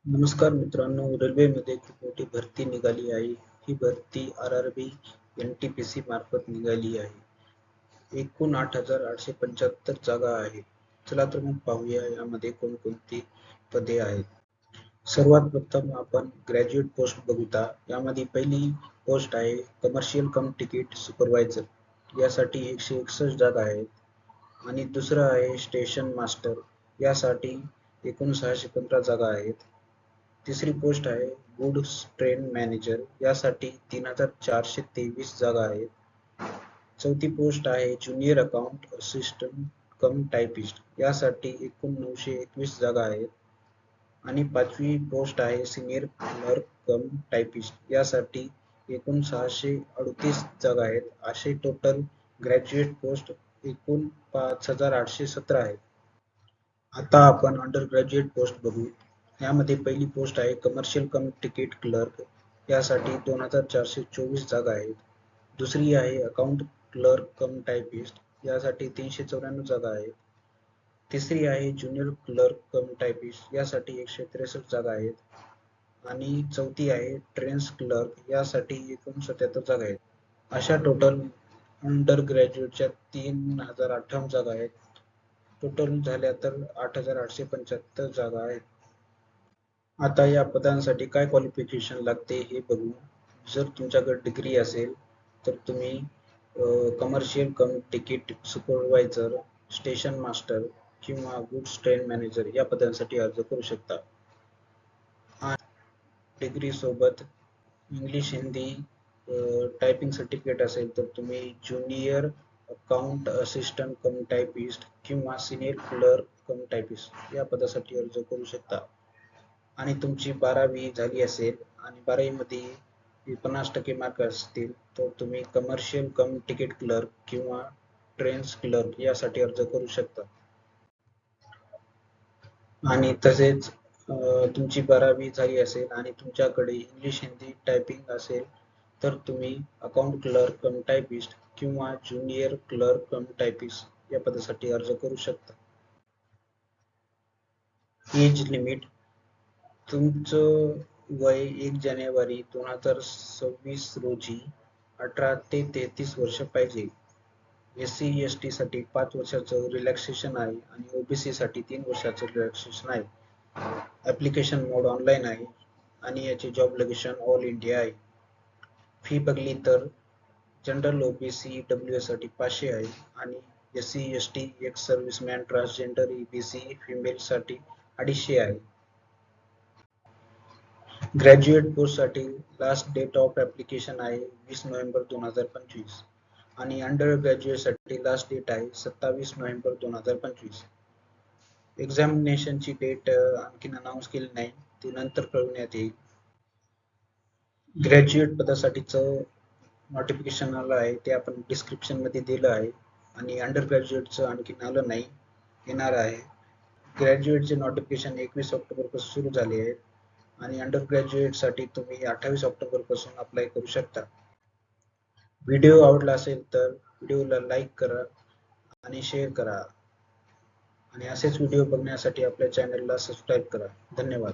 नमस्कार मित्रांनो, रेल्वेमध्ये खूप मोठी भरती निघाली आहे. ही भरती RRB NTPC मार्फत निघाली आहे. एकूण 8,875 जागा आहेत. चला तर मग पाहूया यामध्ये कोणकोणती पदे आहेत. सर्वात प्रथम आपण ग्रॅज्युएट पोस्ट बघूया. यामध्ये पहिली पोस्ट आहे कमर्शियल कम तिकीट सुपरवायझर. यासाठी 161 जागा आहेत आणि दुसरं आहे स्टेशन मास्टर. यासाठी एकूण 615 जागा आहेत. तिसरी पोस्ट आहे गुड्स ट्रेन मॅनेजर. यासाठी 3,423 जागा आहेत. चौथी पोस्ट आहे ज्युनियर अकाउंट असिस्टंट कम टायपिस्ट. यासाठी एकूण 921 जागा आहेत आणि पाचवी पोस्ट आहे सिनियर क्लर्क कम टायपिस्ट. यासाठी एकूण 638 जागा आहेत. असे टोटल ग्रॅज्युएट पोस्ट एकूण 5,817 आहेत. आता आपण अंडर ग्रॅज्युएट पोस्ट बघू. यामध्ये पहिली पोस्ट आहे कमर्शियल कम तिकीट क्लर्क. यासाठी 2,424 जागा आहेत. दुसरी आहे अकाउंट क्लर्क कम टायपिस्ट. यासाठी 394 जागा आहेत. तिसरी आहे ज्युनियर क्लर्क कम टायपिस्ट. यासाठी 163 जागा आहेत आणि चौथी आहे ट्रेन्स क्लर्क. यासाठी एकूण 77 जागा आहेत. अशा टोटल अंडर ग्रॅज्युएटच्या 3,058 जागा आहेत. टोटल झाल्या तर 8,875 जागा आहेत. आता या पदांसाठी काय क्वालिफिकेशन लागते हे बघू. जर तुमच्याकडे डिग्री असेल तर तुम्ही कमर्शियल कम तिकीट सुपरवायझर, स्टेशन मास्टर किंवा गुड्स ट्रेन मॅनेजर या पदांसाठी अर्ज करू शकता. डिग्री सोबत इंग्लिश हिंदी टायपिंग सर्टिफिकेट असेल तर तुम्ही ज्युनियर अकाउंट असिस्टंट कम टायपिस्ट किंवा सिनियर क्लर्क कम टायपिस्ट या पदासाठी अर्ज करू शकता. आणि तुमची 12वी झाली असेल आणि 12वीमध्ये 50% मार्क असतील तर तुम्ही कमर्शियल कम तिकीट क्लर्क किंवा ट्रेन्स क्लर्क यासाठी अर्ज करू शकता. आणि तसेच तुमची 12वी झाली असेल आणि तुमच्याकडे इंग्लिश हिंदी टायपिंग असेल तर तुम्ही अकाउंट क्लर्क कम टायपिस्ट किंवा ज्युनियर क्लर्क कम टायपिस्ट या पदासाठी अर्ज करू शकता. एज लिमिट तुमचं वय 1 जानेवारी 2026 रोजी 18 ते 33 वर्ष पाहिजे. SC ST साठी 5 वर्षाचं रिलॅक्सेशन आहे आणि OBC साठी 3 वर्षाचं रिलॅक्सेशन आहे. ऍप्लिकेशन मोड ऑनलाईन आहे आणि याचे जॉब लोकेशन ऑल इंडिया आहे. फी बघली तर जनरल OBC EWS साठी 500 आहे आणि SC ST ex serviceman transgender EBC female साठी 250 आहे. ग्रॅज्युएट पोस्टसाठी लास्ट डेट ऑफ ऍप्लिकेशन आहे 20 नोव्हेंबर 2025 आणि अंडर ग्रॅज्युएटसाठी लास्ट डेट आहे 27 नोव्हेंबर 2025. एक्झामिनेशनची डेट आणखीन अनाऊन्स केली नाही, ती नंतर कळवण्यात येईल. ग्रॅज्युएट पदासाठीचं नोटिफिकेशन आलं आहे ते आपण डिस्क्रिप्शन मध्ये दिलं आहे आणि अंडर ग्रॅज्युएटचं आणखीन आलं नाही, येणार आहे. ग्रॅज्युएटचे नोटिफिकेशन 21 ऑक्टोबर पासून सुरू झाले आहे आणि अंडर ग्रॅज्युएट साठी तुम्ही 28 ऑक्टोबर पासून अप्लाय करू शकता. व्हिडिओ आवडला असेल तर व्हिडिओला लाईक करा आणि शेअर करा आणि असेच व्हिडिओ बघण्यासाठी आपल्या चॅनलला सबस्क्राईब करा. धन्यवाद.